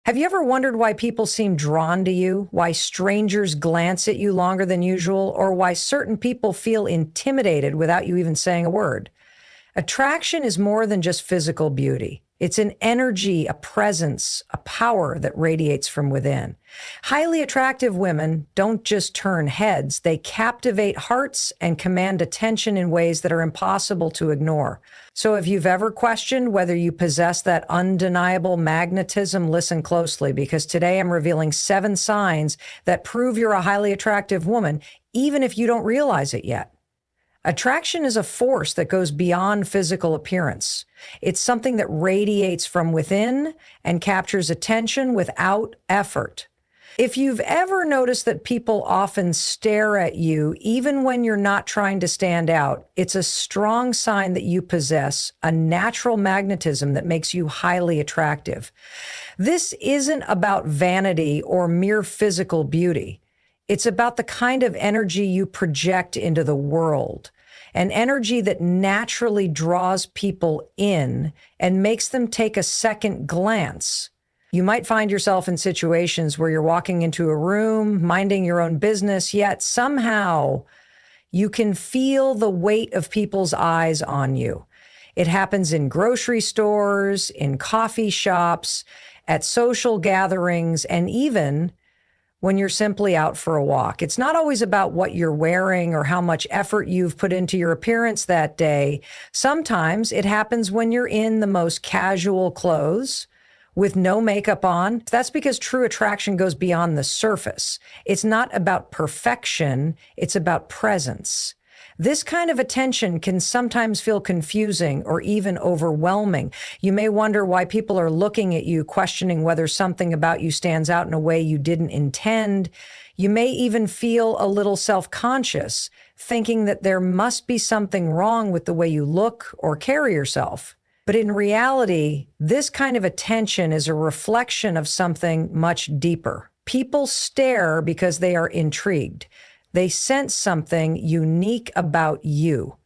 Have you ever wondered why people seem drawn to you, why strangers glance at you longer than usual, or why certain people feel intimidated without you even saying a word? Attraction is more than just physical beauty. It's an energy, a presence, a power that radiates from within. Highly attractive women don't just turn heads, they captivate hearts and command attention in ways that are impossible to ignore. So if you've ever questioned whether you possess that undeniable magnetism, listen closely, because today I'm revealing 7 signs that prove you're a highly attractive woman, even if you don't realize it yet. Attraction is a force that goes beyond physical appearance. It's something that radiates from within and captures attention without effort. If you've ever noticed that people often stare at you, even when you're not trying to stand out, it's a strong sign that you possess a natural magnetism that makes you highly attractive. This isn't about vanity or mere physical beauty. It's about the kind of energy you project into the world, an energy that naturally draws people in and makes them take a second glance. You might find yourself in situations where you're walking into a room, minding your own business, yet somehow you can feel the weight of people's eyes on you. It happens in grocery stores, in coffee shops, at social gatherings, and even when you're simply out for a walk. It's not always about what you're wearing or how much effort you've put into your appearance that day. Sometimes it happens when you're in the most casual clothes with no makeup on. That's because true attraction goes beyond the surface. It's not about perfection, it's about presence. This kind of attention can sometimes feel confusing or even overwhelming. You may wonder why people are looking at you, questioning whether something about you stands out in a way you didn't intend. You may even feel a little self-conscious, thinking that there must be something wrong with the way you look or carry yourself. But in reality, this kind of attention is a reflection of something much deeper. People stare because they are intrigued. They sense something unique about you,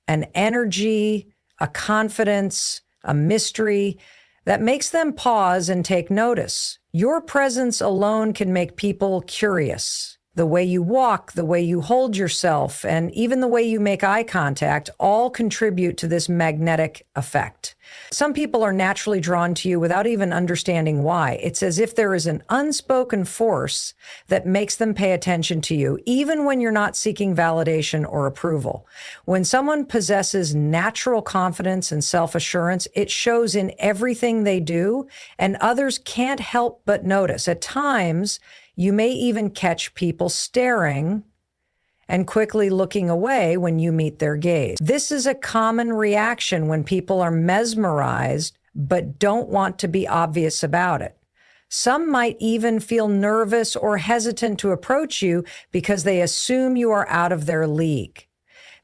an energy, a confidence, a mystery that makes them pause and take notice. Your presence alone can make people curious. The way you walk, the way you hold yourself, and even the way you make eye contact all contribute to this magnetic effect. Some people are naturally drawn to you without even understanding why. It's as if there is an unspoken force that makes them pay attention to you, even when you're not seeking validation or approval. When someone possesses natural confidence and self-assurance, it shows in everything they do, and others can't help but notice. At times, you may even catch people staring and quickly looking away when you meet their gaze. This is a common reaction when people are mesmerized but don't want to be obvious about it. Some might even feel nervous or hesitant to approach you because they assume you are out of their league.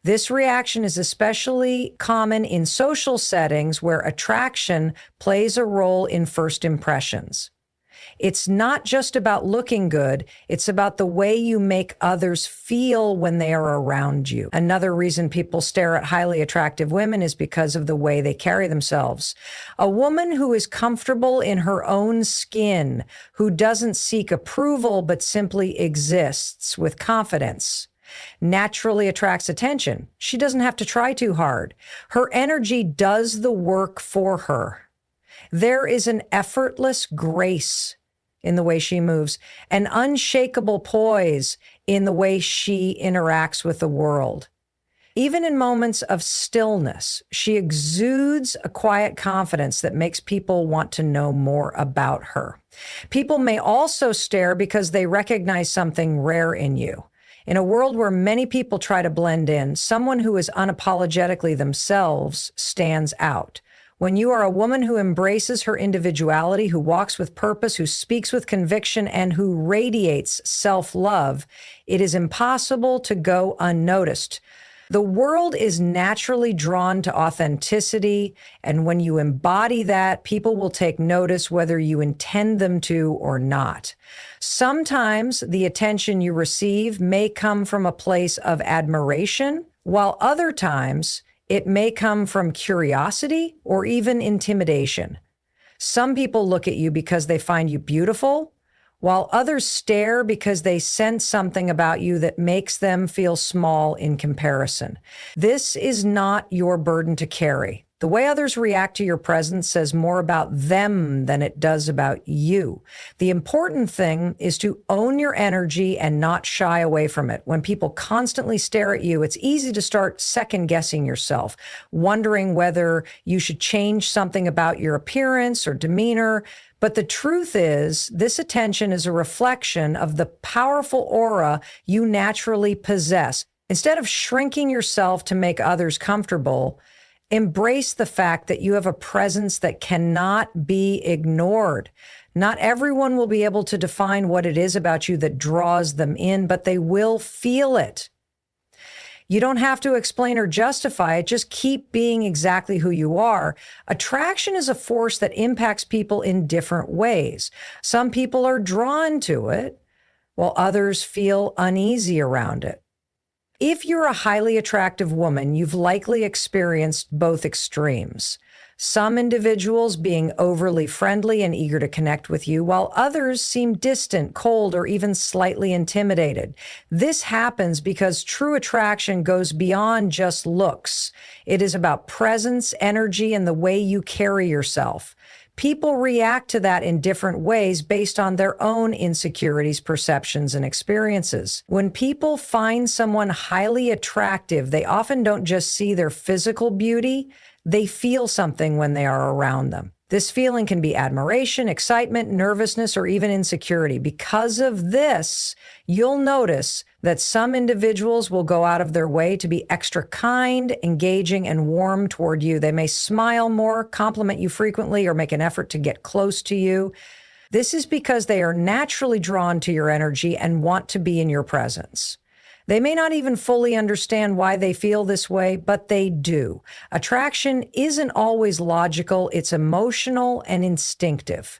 This reaction is especially common in social settings where attraction plays a role in first impressions. It's not just about looking good, it's about the way you make others feel when they are around you. Another reason people stare at highly attractive women is because of the way they carry themselves. A woman who is comfortable in her own skin, who doesn't seek approval but simply exists with confidence, naturally attracts attention. She doesn't have to try too hard. Her energy does the work for her. There is an effortless grace in the way she moves, an unshakable poise in the way she interacts with the world. Even in moments of stillness, she exudes a quiet confidence that makes people want to know more about her. People may also stare because they recognize something rare in you. In a world where many people try to blend in, someone who is unapologetically themselves stands out. When you are a woman who embraces her individuality, who walks with purpose, who speaks with conviction, and who radiates self-love, it is impossible to go unnoticed. The world is naturally drawn to authenticity, and when you embody that, people will take notice whether you intend them to or not. Sometimes the attention you receive may come from a place of admiration, while other times it may come from curiosity or even intimidation. Some people look at you because they find you beautiful, while others stare because they sense something about you that makes them feel small in comparison. This is not your burden to carry. The way others react to your presence says more about them than it does about you. The important thing is to own your energy and not shy away from it. When people constantly stare at you, it's easy to start second-guessing yourself, wondering whether you should change something about your appearance or demeanor. But the truth is, this attention is a reflection of the powerful aura you naturally possess. Instead of shrinking yourself to make others comfortable, embrace the fact that you have a presence that cannot be ignored. Not everyone will be able to define what it is about you that draws them in, but they will feel it. You don't have to explain or justify it. Just keep being exactly who you are. Attraction is a force that impacts people in different ways. Some people are drawn to it, while others feel uneasy around it. If you're a highly attractive woman, you've likely experienced both extremes. Some individuals being overly friendly and eager to connect with you, while others seem distant, cold, or even slightly intimidated. This happens because true attraction goes beyond just looks. It is about presence, energy, and the way you carry yourself. People react to that in different ways based on their own insecurities, perceptions, and experiences. When people find someone highly attractive, they often don't just see their physical beauty, they feel something when they are around them. This feeling can be admiration, excitement, nervousness, or even insecurity. Because of this, you'll notice that some individuals will go out of their way to be extra kind, engaging, and warm toward you. They may smile more, compliment you frequently, or make an effort to get close to you. This is because they are naturally drawn to your energy and want to be in your presence. They may not even fully understand why they feel this way, but they do. Attraction isn't always logical, it's emotional and instinctive.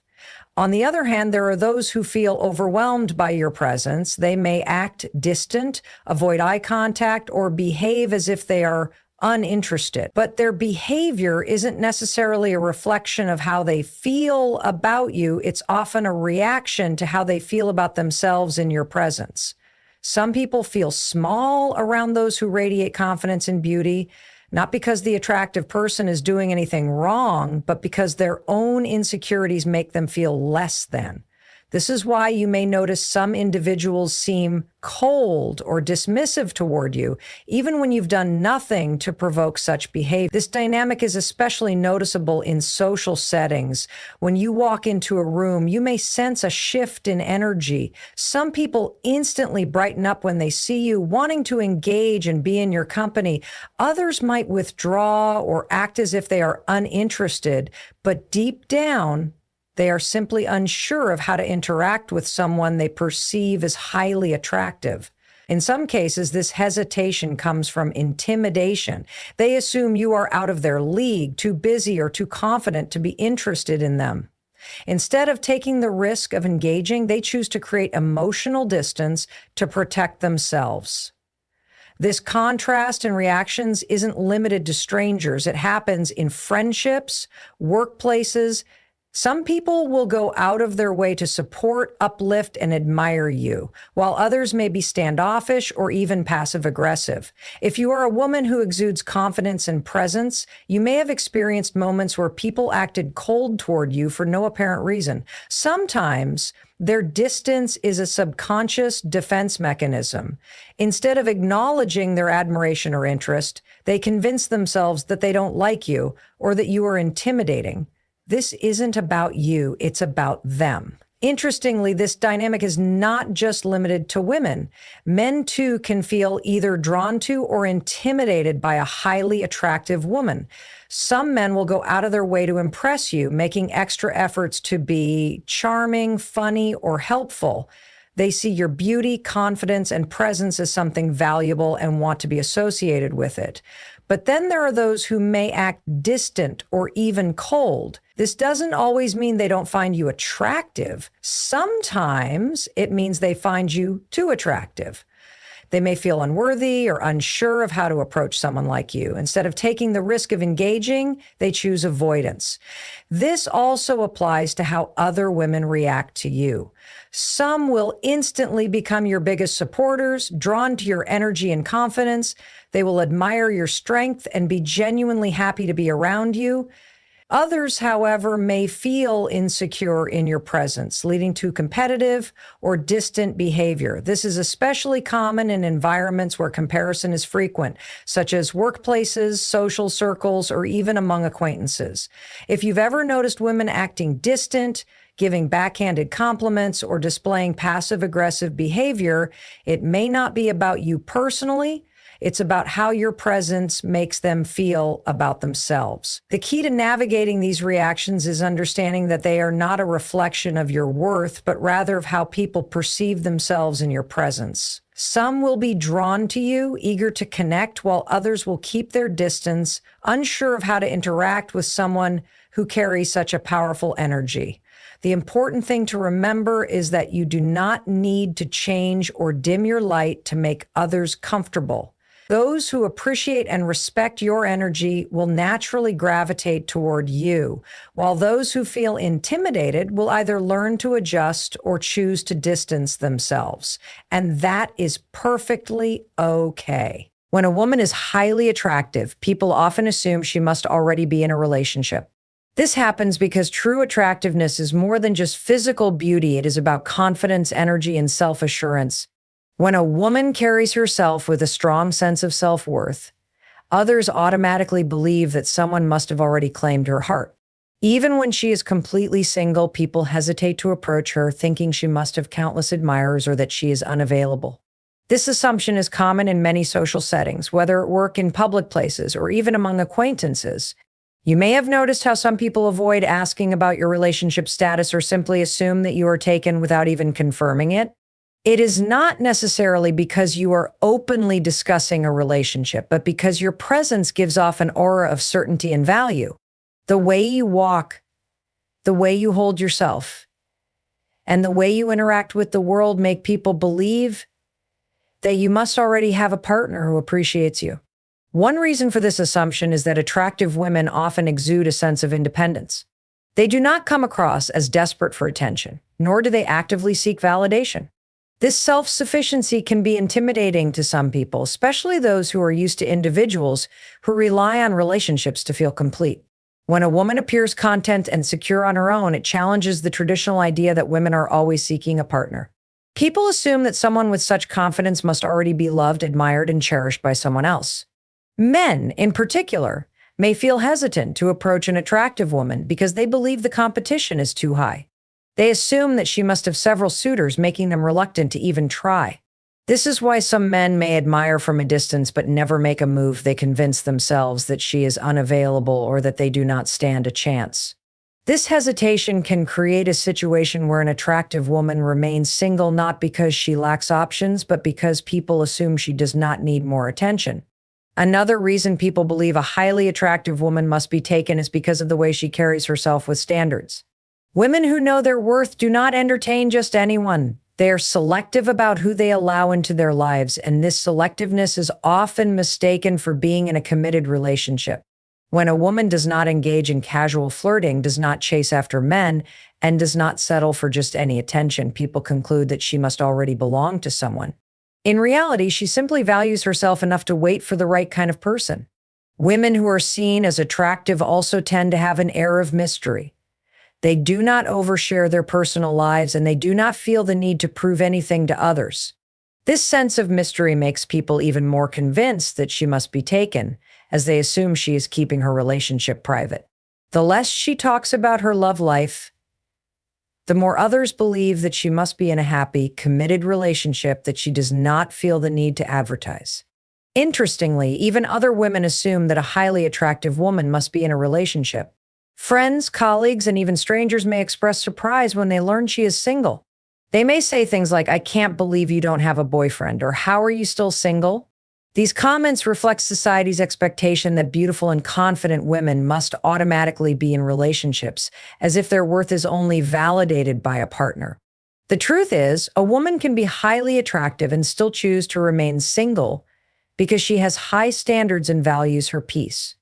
On the other hand, there are those who feel overwhelmed by your presence. They may act distant, avoid eye contact, or behave as if they are uninterested. But their behavior isn't necessarily a reflection of how they feel about you. It's often a reaction to how they feel about themselves in your presence. Some people feel small around those who radiate confidence and beauty, not because the attractive person is doing anything wrong, but because their own insecurities make them feel less than. This is why you may notice some individuals seem cold or dismissive toward you, even when you've done nothing to provoke such behavior. This dynamic is especially noticeable in social settings. When you walk into a room, you may sense a shift in energy. Some people instantly brighten up when they see you, wanting to engage and be in your company. Others might withdraw or act as if they are uninterested, but deep down, they are simply unsure of how to interact with someone they perceive as highly attractive. In some cases, this hesitation comes from intimidation. They assume you are out of their league, too busy or too confident to be interested in them. Instead of taking the risk of engaging, they choose to create emotional distance to protect themselves. This contrast in reactions isn't limited to strangers. It happens in friendships, workplaces. Some people will go out of their way to support, uplift, and admire you, while others may be standoffish or even passive-aggressive. If you are a woman who exudes confidence and presence, you may have experienced moments where people acted cold toward you for no apparent reason. Sometimes their distance is a subconscious defense mechanism. Instead of acknowledging their admiration or interest, they convince themselves that they don't like you or that you are intimidating. This isn't about you, it's about them. Interestingly, this dynamic is not just limited to women. Men, too, can feel either drawn to or intimidated by a highly attractive woman. Some men will go out of their way to impress you, making extra efforts to be charming, funny, or helpful. They see your beauty, confidence, and presence as something valuable and want to be associated with it. But then there are those who may act distant or even cold. This doesn't always mean they don't find you attractive. Sometimes it means they find you too attractive. They may feel unworthy or unsure of how to approach someone like you. Instead of taking the risk of engaging, they choose avoidance. This also applies to how other women react to you. Some will instantly become your biggest supporters, drawn to your energy and confidence. They will admire your strength and be genuinely happy to be around you. Others, however, may feel insecure in your presence, leading to competitive or distant behavior. This is especially common in environments where comparison is frequent, such as workplaces, social circles, or even among acquaintances. If you've ever noticed women acting distant, giving backhanded compliments, or displaying passive-aggressive behavior, it may not be about you personally. It's about how your presence makes them feel about themselves. The key to navigating these reactions is understanding that they are not a reflection of your worth, but rather of how people perceive themselves in your presence. Some will be drawn to you, eager to connect, while others will keep their distance, unsure of how to interact with someone who carries such a powerful energy. The important thing to remember is that you do not need to change or dim your light to make others comfortable. Those who appreciate and respect your energy will naturally gravitate toward you, while those who feel intimidated will either learn to adjust or choose to distance themselves. And that is perfectly okay. When a woman is highly attractive, people often assume she must already be in a relationship. This happens because true attractiveness is more than just physical beauty. It is about confidence, energy, and self-assurance. When a woman carries herself with a strong sense of self-worth, others automatically believe that someone must have already claimed her heart. Even when she is completely single, people hesitate to approach her, thinking she must have countless admirers or that she is unavailable. This assumption is common in many social settings, whether at work, in public places, or even among acquaintances. You may have noticed how some people avoid asking about your relationship status or simply assume that you are taken without even confirming it. It is not necessarily because you are openly discussing a relationship, but because your presence gives off an aura of certainty and value. The way you walk, the way you hold yourself, and the way you interact with the world make people believe that you must already have a partner who appreciates you. One reason for this assumption is that attractive women often exude a sense of independence. They do not come across as desperate for attention, nor do they actively seek validation. This self-sufficiency can be intimidating to some people, especially those who are used to individuals who rely on relationships to feel complete. When a woman appears content and secure on her own, it challenges the traditional idea that women are always seeking a partner. People assume that someone with such confidence must already be loved, admired, and cherished by someone else. Men, in particular, may feel hesitant to approach an attractive woman because they believe the competition is too high. They assume that she must have several suitors, making them reluctant to even try. This is why some men may admire from a distance but never make a move. They convince themselves that she is unavailable or that they do not stand a chance. This hesitation can create a situation where an attractive woman remains single not because she lacks options, but because people assume she does not need more attention. Another reason people believe a highly attractive woman must be taken is because of the way she carries herself with standards. Women who know their worth do not entertain just anyone. They are selective about who they allow into their lives, and this selectiveness is often mistaken for being in a committed relationship. When a woman does not engage in casual flirting, does not chase after men, and does not settle for just any attention, people conclude that she must already belong to someone. In reality, she simply values herself enough to wait for the right kind of person. Women who are seen as attractive also tend to have an air of mystery. They do not overshare their personal lives, and they do not feel the need to prove anything to others. This sense of mystery makes people even more convinced that she must be taken, as they assume she is keeping her relationship private. The less she talks about her love life, the more others believe that she must be in a happy, committed relationship that she does not feel the need to advertise. Interestingly, even other women assume that a highly attractive woman must be in a relationship. Friends, colleagues, and even strangers may express surprise when they learn she is single. They may say things like, "I can't believe you don't have a boyfriend," or "How are you still single?" These comments reflect society's expectation that beautiful and confident women must automatically be in relationships, as if their worth is only validated by a partner. The truth is, a woman can be highly attractive and still choose to remain single because she has high standards and values her peace.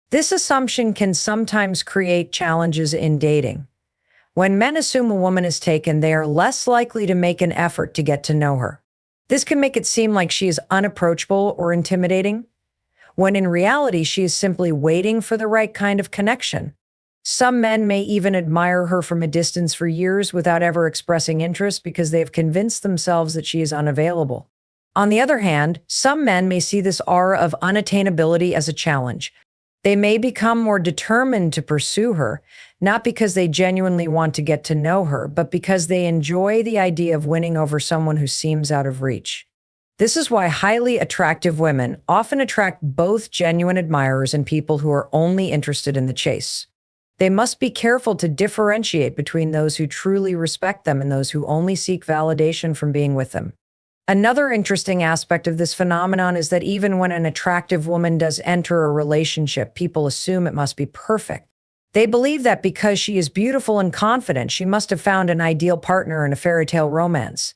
This assumption can sometimes create challenges in dating. When men assume a woman is taken, they are less likely to make an effort to get to know her. This can make it seem like she is unapproachable or intimidating, when in reality she is simply waiting for the right kind of connection. Some men may even admire her from a distance for years without ever expressing interest because they have convinced themselves that she is unavailable. On the other hand, some men may see this aura of unattainability as a challenge. They may become more determined to pursue her, not because they genuinely want to get to know her, but because they enjoy the idea of winning over someone who seems out of reach. This is why highly attractive women often attract both genuine admirers and people who are only interested in the chase. They must be careful to differentiate between those who truly respect them and those who only seek validation from being with them. Another interesting aspect of this phenomenon is that even when an attractive woman does enter a relationship, people assume it must be perfect. They believe that because she is beautiful and confident, she must have found an ideal partner in a fairy tale romance.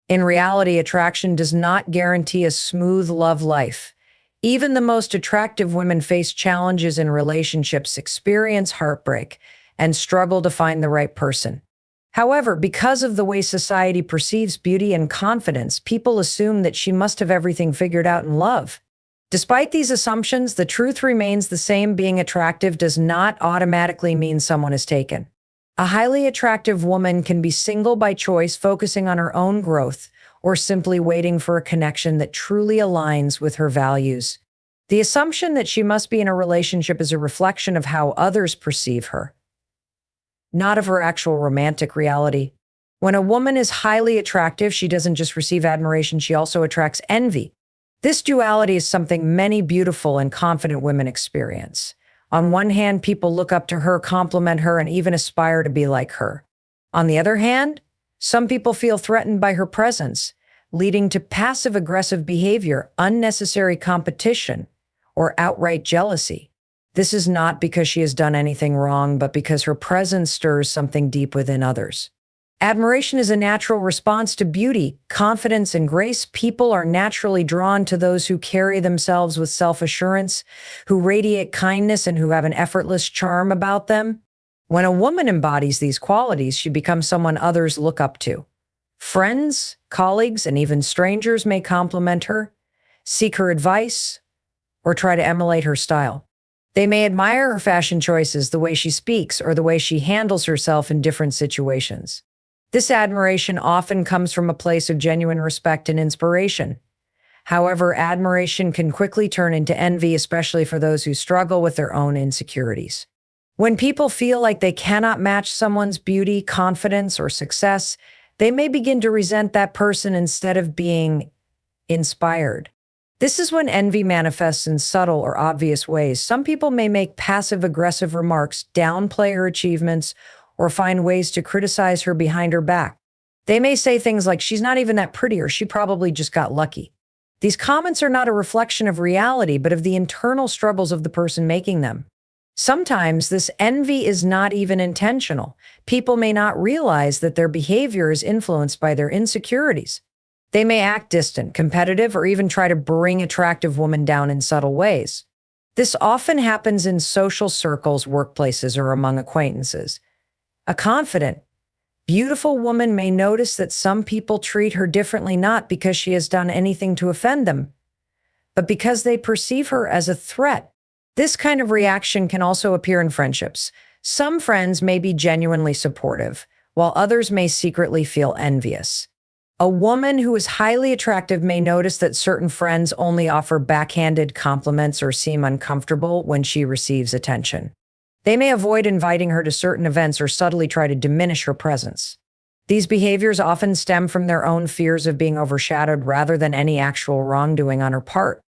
In reality, attraction does not guarantee a smooth love life. Even the most attractive women face challenges in relationships, experience heartbreak, and struggle to find the right person. However, because of the way society perceives beauty and confidence, people assume that she must have everything figured out in love. Despite these assumptions, the truth remains the same: being attractive does not automatically mean someone is taken. A highly attractive woman can be single by choice, focusing on her own growth, or simply waiting for a connection that truly aligns with her values. The assumption that she must be in a relationship is a reflection of how others perceive her, not of her actual romantic reality. When a woman is highly attractive, she doesn't just receive admiration, she also attracts envy. This duality is something many beautiful and confident women experience. On one hand, people look up to her, compliment her, and even aspire to be like her. On the other hand, some people feel threatened by her presence, leading to passive-aggressive behavior, unnecessary competition, or outright jealousy. This is not because she has done anything wrong, but because her presence stirs something deep within others. Admiration is a natural response to beauty, confidence, and grace. People are naturally drawn to those who carry themselves with self-assurance, who radiate kindness, and who have an effortless charm about them. When a woman embodies these qualities, she becomes someone others look up to. Friends, colleagues, and even strangers may compliment her, seek her advice, or try to emulate her style. They may admire her fashion choices, the way she speaks, or the way she handles herself in different situations. This admiration often comes from a place of genuine respect and inspiration. However, admiration can quickly turn into envy, especially for those who struggle with their own insecurities. When people feel like they cannot match someone's beauty, confidence, or success, they may begin to resent that person instead of being inspired. This is when envy manifests in subtle or obvious ways. Some people may make passive-aggressive remarks, downplay her achievements, or find ways to criticize her behind her back. They may say things like, "She's not even that pretty," or "She probably just got lucky." These comments are not a reflection of reality, but of the internal struggles of the person making them. Sometimes this envy is not even intentional. People may not realize that their behavior is influenced by their insecurities. They may act distant, competitive, or even try to bring attractive women down in subtle ways. This often happens in social circles, workplaces, or among acquaintances. A confident, beautiful woman may notice that some people treat her differently, not because she has done anything to offend them, but because they perceive her as a threat. This kind of reaction can also appear in friendships. Some friends may be genuinely supportive, while others may secretly feel envious. A woman who is highly attractive may notice that certain friends only offer backhanded compliments or seem uncomfortable when she receives attention. They may avoid inviting her to certain events or subtly try to diminish her presence. These behaviors often stem from their own fears of being overshadowed rather than any actual wrongdoing on her part.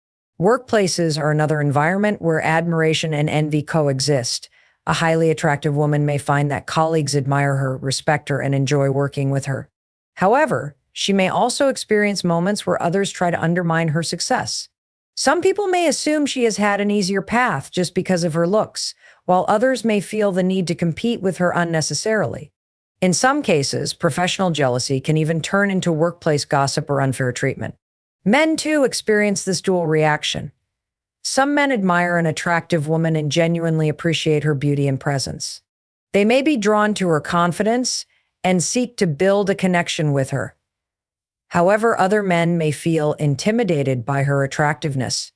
Workplaces are another environment where admiration and envy coexist. A highly attractive woman may find that colleagues admire her, respect her, and enjoy working with her. However, she may also experience moments where others try to undermine her success. Some people may assume she has had an easier path just because of her looks, while others may feel the need to compete with her unnecessarily. In some cases, professional jealousy can even turn into workplace gossip or unfair treatment. Men, too, experience this dual reaction. Some men admire an attractive woman and genuinely appreciate her beauty and presence. They may be drawn to her confidence and seek to build a connection with her. However, other men may feel intimidated by her attractiveness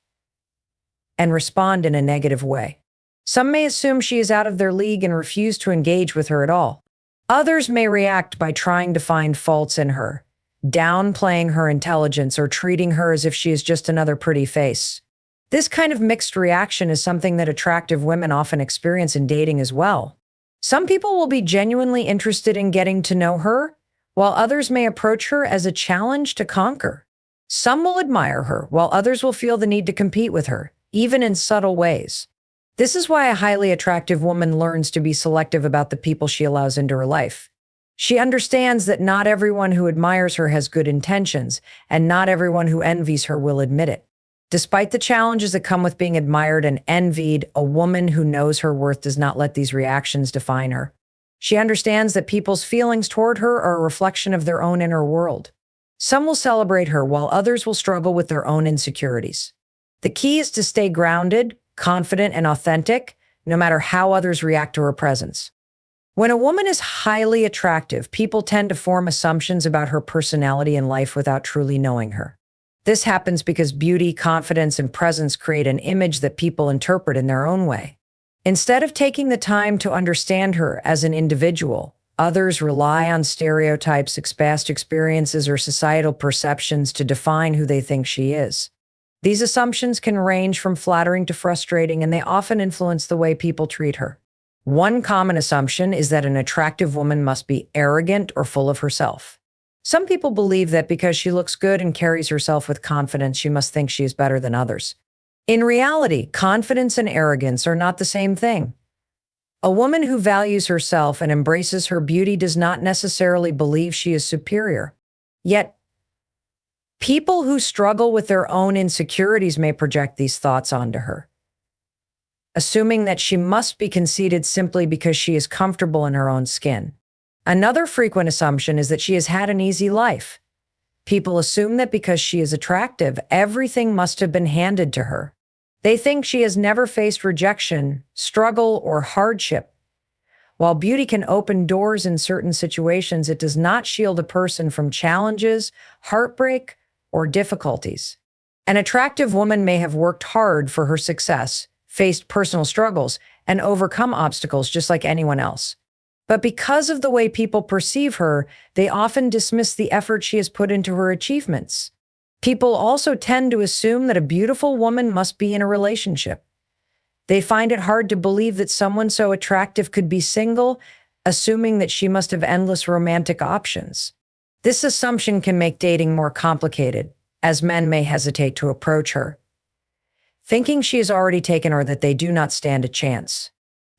and respond in a negative way. Some may assume she is out of their league and refuse to engage with her at all. Others may react by trying to find faults in her, downplaying her intelligence or treating her as if she is just another pretty face. This kind of mixed reaction is something that attractive women often experience in dating as well. Some people will be genuinely interested in getting to know her, while others may approach her as a challenge to conquer. Some will admire her, while others will feel the need to compete with her, even in subtle ways. This is why a highly attractive woman learns to be selective about the people she allows into her life. She understands that not everyone who admires her has good intentions, and not everyone who envies her will admit it. Despite the challenges that come with being admired and envied, a woman who knows her worth does not let these reactions define her. She understands that people's feelings toward her are a reflection of their own inner world. Some will celebrate her, while others will struggle with their own insecurities. The key is to stay grounded, confident, and authentic, no matter how others react to her presence. When a woman is highly attractive, people tend to form assumptions about her personality and life without truly knowing her. This happens because beauty, confidence, and presence create an image that people interpret in their own way. Instead of taking the time to understand her as an individual, others rely on stereotypes, past experiences, or societal perceptions to define who they think she is. These assumptions can range from flattering to frustrating, and they often influence the way people treat her. One common assumption is that an attractive woman must be arrogant or full of herself. Some people believe that because she looks good and carries herself with confidence, she must think she is better than others. In reality, confidence and arrogance are not the same thing. A woman who values herself and embraces her beauty does not necessarily believe she is superior. Yet, people who struggle with their own insecurities may project these thoughts onto her, assuming that she must be conceited simply because she is comfortable in her own skin. Another frequent assumption is that she has had an easy life. People assume that because she is attractive, everything must have been handed to her. They think she has never faced rejection, struggle, or hardship. While beauty can open doors in certain situations, it does not shield a person from challenges, heartbreak, or difficulties. An attractive woman may have worked hard for her success, faced personal struggles, and overcome obstacles just like anyone else. But because of the way people perceive her, they often dismiss the effort she has put into her achievements. People also tend to assume that a beautiful woman must be in a relationship. They find it hard to believe that someone so attractive could be single, assuming that she must have endless romantic options. This assumption can make dating more complicated, as men may hesitate to approach her, thinking she has already taken or that they do not stand a chance.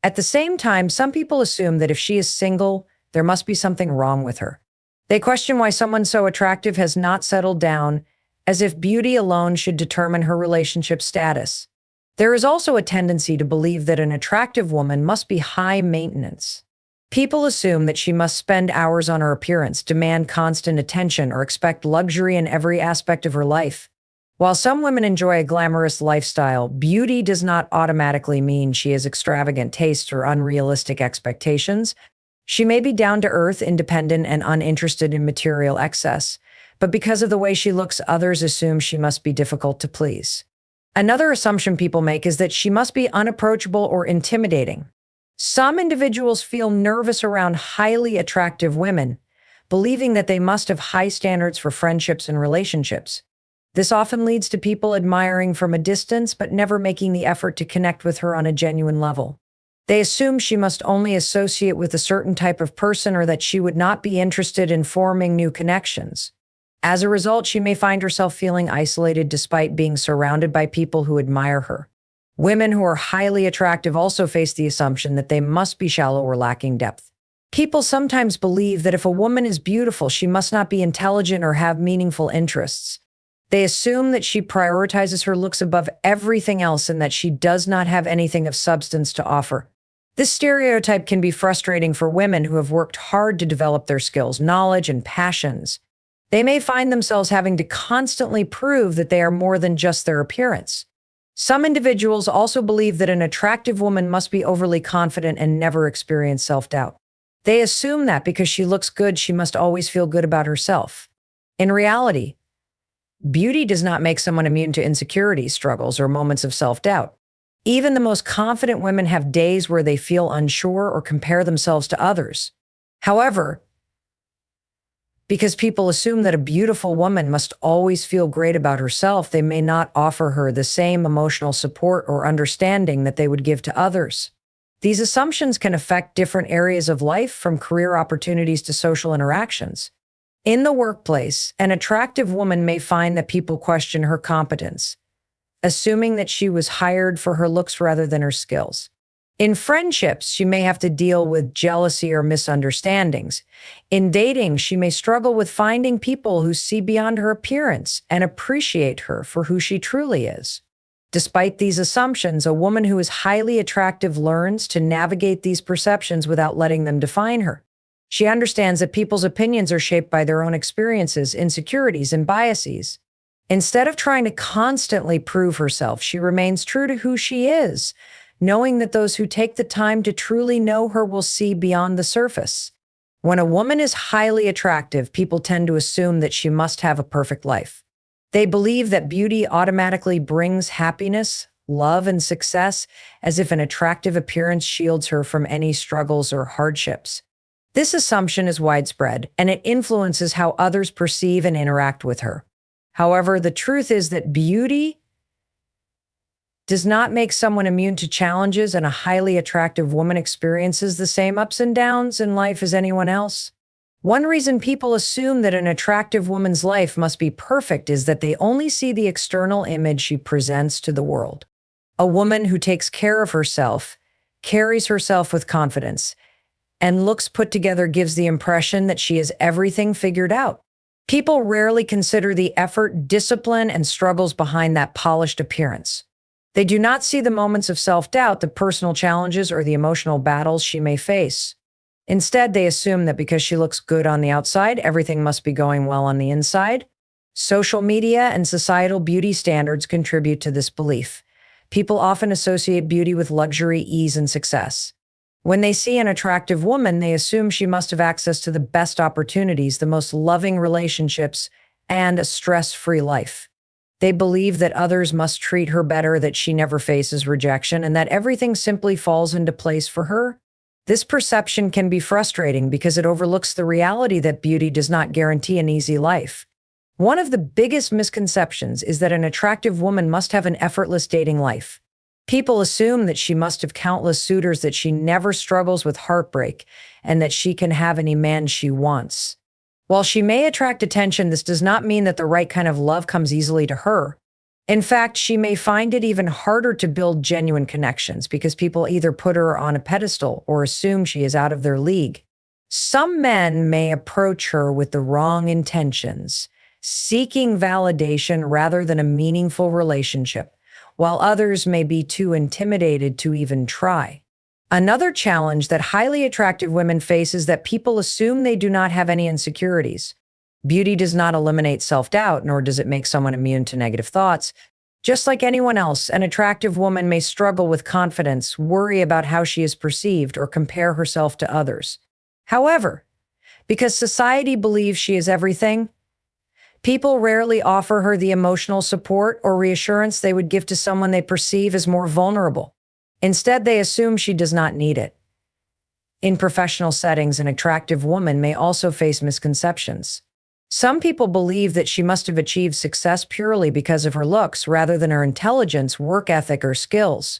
At the same time, some people assume that if she is single, there must be something wrong with her. They question why someone so attractive has not settled down, as if beauty alone should determine her relationship status. There is also a tendency to believe that an attractive woman must be high maintenance. People assume that she must spend hours on her appearance, demand constant attention, or expect luxury in every aspect of her life. While some women enjoy a glamorous lifestyle, beauty does not automatically mean she has extravagant tastes or unrealistic expectations. She may be down to earth, independent, and uninterested in material excess, but because of the way she looks, others assume she must be difficult to please. Another assumption people make is that she must be unapproachable or intimidating. Some individuals feel nervous around highly attractive women, believing that they must have high standards for friendships and relationships. This often leads to people admiring from a distance but never making the effort to connect with her on a genuine level. They assume she must only associate with a certain type of person or that she would not be interested in forming new connections. As a result, she may find herself feeling isolated despite being surrounded by people who admire her. Women who are highly attractive also face the assumption that they must be shallow or lacking depth. People sometimes believe that if a woman is beautiful, she must not be intelligent or have meaningful interests. They assume that she prioritizes her looks above everything else and that she does not have anything of substance to offer. This stereotype can be frustrating for women who have worked hard to develop their skills, knowledge, and passions. They may find themselves having to constantly prove that they are more than just their appearance. Some individuals also believe that an attractive woman must be overly confident and never experience self-doubt. They assume that because she looks good, she must always feel good about herself. In reality, beauty does not make someone immune to insecurities, struggles, or moments of self-doubt. Even the most confident women have days where they feel unsure or compare themselves to others. However, because people assume that a beautiful woman must always feel great about herself, they may not offer her the same emotional support or understanding that they would give to others. These assumptions can affect different areas of life, from career opportunities to social interactions. In the workplace, an attractive woman may find that people question her competence, assuming that she was hired for her looks rather than her skills. In friendships, she may have to deal with jealousy or misunderstandings. In dating, she may struggle with finding people who see beyond her appearance and appreciate her for who she truly is. Despite these assumptions, a woman who is highly attractive learns to navigate these perceptions without letting them define her. She understands that people's opinions are shaped by their own experiences, insecurities, and biases. Instead of trying to constantly prove herself, she remains true to who she is, knowing that those who take the time to truly know her will see beyond the surface. When a woman is highly attractive, people tend to assume that she must have a perfect life. They believe that beauty automatically brings happiness, love, and success, as if an attractive appearance shields her from any struggles or hardships. This assumption is widespread, and it influences how others perceive and interact with her. However, the truth is that beauty does not make someone immune to challenges, and a highly attractive woman experiences the same ups and downs in life as anyone else. One reason people assume that an attractive woman's life must be perfect is that they only see the external image she presents to the world. A woman who takes care of herself, carries herself with confidence, and looks put together gives the impression that she has everything figured out. People rarely consider the effort, discipline, and struggles behind that polished appearance. They do not see the moments of self-doubt, the personal challenges, or the emotional battles she may face. Instead, they assume that because she looks good on the outside, everything must be going well on the inside. Social media and societal beauty standards contribute to this belief. People often associate beauty with luxury, ease, and success. When they see an attractive woman, they assume she must have access to the best opportunities, the most loving relationships, and a stress-free life. They believe that others must treat her better, that she never faces rejection, and that everything simply falls into place for her. This perception can be frustrating because it overlooks the reality that beauty does not guarantee an easy life. One of the biggest misconceptions is that an attractive woman must have an effortless dating life. People assume that she must have countless suitors, that she never struggles with heartbreak, and that she can have any man she wants. While she may attract attention, this does not mean that the right kind of love comes easily to her. In fact, she may find it even harder to build genuine connections because people either put her on a pedestal or assume she is out of their league. Some men may approach her with the wrong intentions, seeking validation rather than a meaningful relationship, while others may be too intimidated to even try. Another challenge that highly attractive women face is that people assume they do not have any insecurities. Beauty does not eliminate self-doubt, nor does it make someone immune to negative thoughts. Just like anyone else, an attractive woman may struggle with confidence, worry about how she is perceived, or compare herself to others. However, because society believes she is everything, people rarely offer her the emotional support or reassurance they would give to someone they perceive as more vulnerable. Instead, they assume she does not need it. In professional settings, an attractive woman may also face misconceptions. Some people believe that she must have achieved success purely because of her looks rather than her intelligence, work ethic, or skills.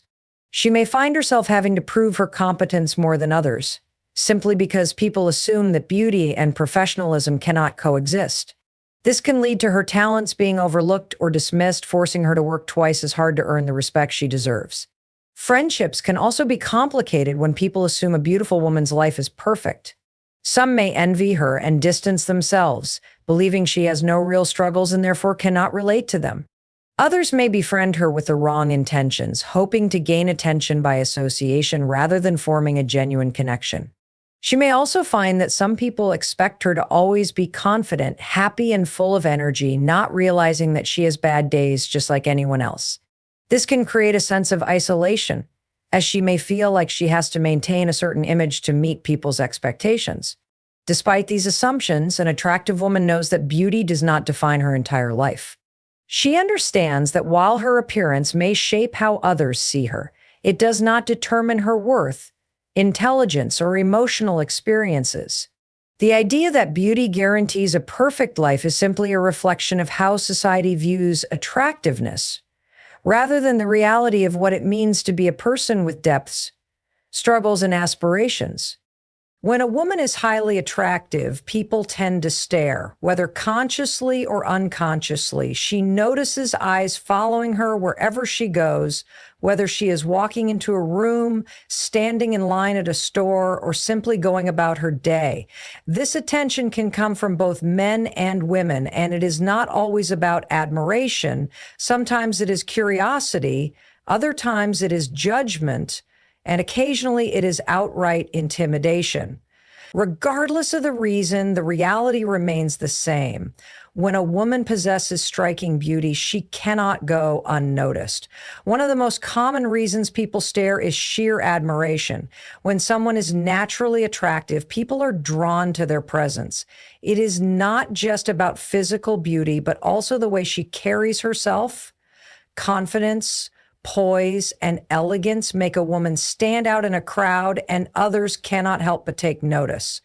She may find herself having to prove her competence more than others, simply because people assume that beauty and professionalism cannot coexist. This can lead to her talents being overlooked or dismissed, forcing her to work twice as hard to earn the respect she deserves. Friendships can also be complicated when people assume a beautiful woman's life is perfect. Some may envy her and distance themselves, believing she has no real struggles and therefore cannot relate to them. Others may befriend her with the wrong intentions, hoping to gain attention by association rather than forming a genuine connection. She may also find that some people expect her to always be confident, happy, and full of energy, not realizing that she has bad days just like anyone else. This can create a sense of isolation, as she may feel like she has to maintain a certain image to meet people's expectations. Despite these assumptions, an attractive woman knows that beauty does not define her entire life. She understands that while her appearance may shape how others see her, it does not determine her worth, intelligence, or emotional experiences. The idea that beauty guarantees a perfect life is simply a reflection of how society views attractiveness, rather than the reality of what it means to be a person with depths, struggles, and aspirations. When a woman is highly attractive, people tend to stare, whether consciously or unconsciously. She notices eyes following her wherever she goes, whether she is walking into a room, standing in line at a store, or simply going about her day. This attention can come from both men and women, and it is not always about admiration. Sometimes it is curiosity, other times it is judgment, and occasionally it is outright intimidation. Regardless of the reason, the reality remains the same. When a woman possesses striking beauty, she cannot go unnoticed. One of the most common reasons people stare is sheer admiration. When someone is naturally attractive, people are drawn to their presence. It is not just about physical beauty, but also the way she carries herself. Confidence, poise, and elegance make a woman stand out in a crowd, and others cannot help but take notice.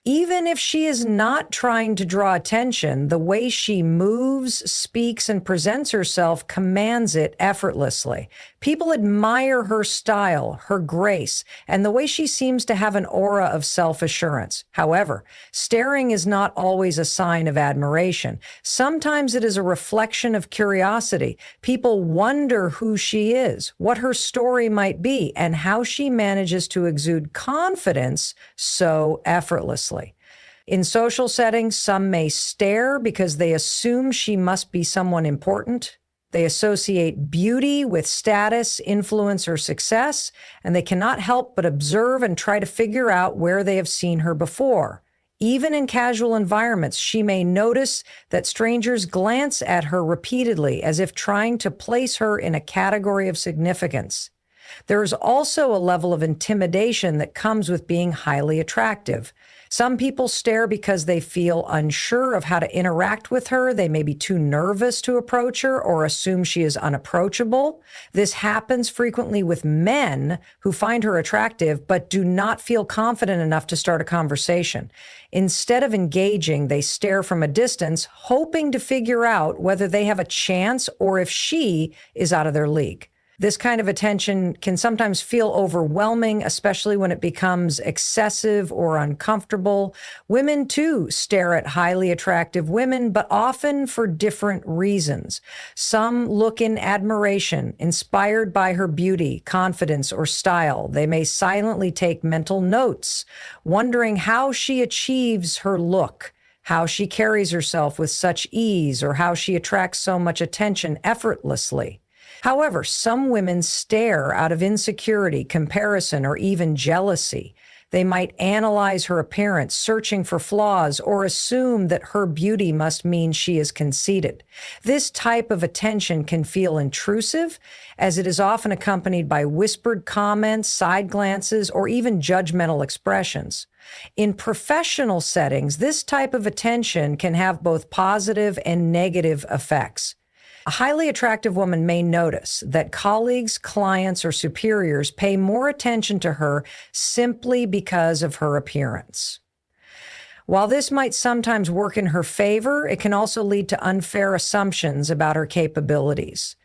Even if she is not trying to draw attention, the way she moves, speaks, and presents herself commands it effortlessly. People admire her style, her grace, and the way she seems to have an aura of self-assurance. However, staring is not always a sign of admiration. Sometimes it is a reflection of curiosity. People wonder who she is, what her story might be, and how she manages to exude confidence so effortlessly. In social settings, some may stare because they assume she must be someone important. They associate beauty with status, influence, or success, and they cannot help but observe and try to figure out where they have seen her before. Even in casual environments, she may notice that strangers glance at her repeatedly, as if trying to place her in a category of significance. There is also a level of intimidation that comes with being highly attractive. Some people stare because they feel unsure of how to interact with her. They may be too nervous to approach her or assume she is unapproachable. This happens frequently with men who find her attractive but do not feel confident enough to start a conversation. Instead of engaging, they stare from a distance, hoping to figure out whether they have a chance or if she is out of their league. This kind of attention can sometimes feel overwhelming, especially when it becomes excessive or uncomfortable. Women, too, stare at highly attractive women, but often for different reasons. Some look in admiration, inspired by her beauty, confidence, or style. They may silently take mental notes, wondering how she achieves her look, how she carries herself with such ease, or how she attracts so much attention effortlessly. However, some women stare out of insecurity, comparison, or even jealousy. They might analyze her appearance, searching for flaws, or assume that her beauty must mean she is conceited. This type of attention can feel intrusive, as it is often accompanied by whispered comments, side glances, or even judgmental expressions. In professional settings, this type of attention can have both positive and negative effects. A highly attractive woman may notice that colleagues, clients, or superiors pay more attention to her simply because of her appearance. While this might sometimes work in her favor, it can also lead to unfair assumptions about her capabilities.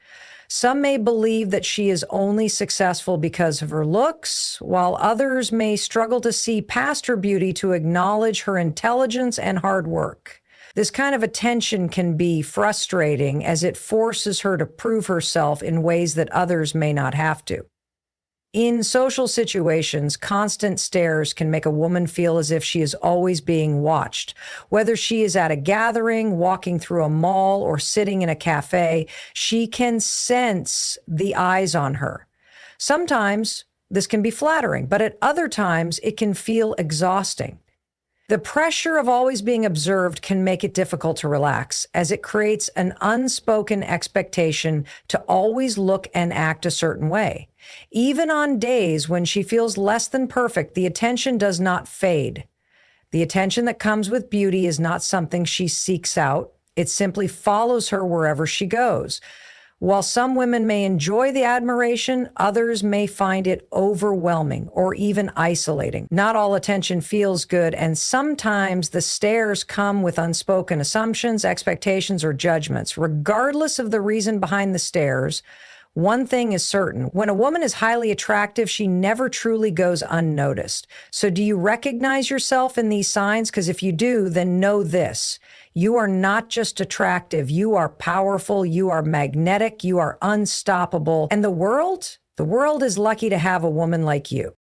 Some may believe that she is only successful because of her looks, while others may struggle to see past her beauty to acknowledge her intelligence and hard work. This kind of attention can be frustrating as it forces her to prove herself in ways that others may not have to. In social situations, constant stares can make a woman feel as if she is always being watched. Whether she is at a gathering, walking through a mall, or sitting in a cafe, she can sense the eyes on her. Sometimes this can be flattering, but at other times it can feel exhausting. The pressure of always being observed can make it difficult to relax, as it creates an unspoken expectation to always look and act a certain way. Even on days when she feels less than perfect, the attention does not fade. The attention that comes with beauty is not something she seeks out. It simply follows her wherever she goes. While some women may enjoy the admiration, others may find it overwhelming or even isolating. Not all attention feels good, and sometimes the stares come with unspoken assumptions, expectations, or judgments. Regardless of the reason behind the stares, one thing is certain. When a woman is highly attractive, she never truly goes unnoticed. So do you recognize yourself in these signs? Because if you do, then know this. You are not just attractive. You are powerful. You are magnetic. You are unstoppable. And the world is lucky to have a woman like you.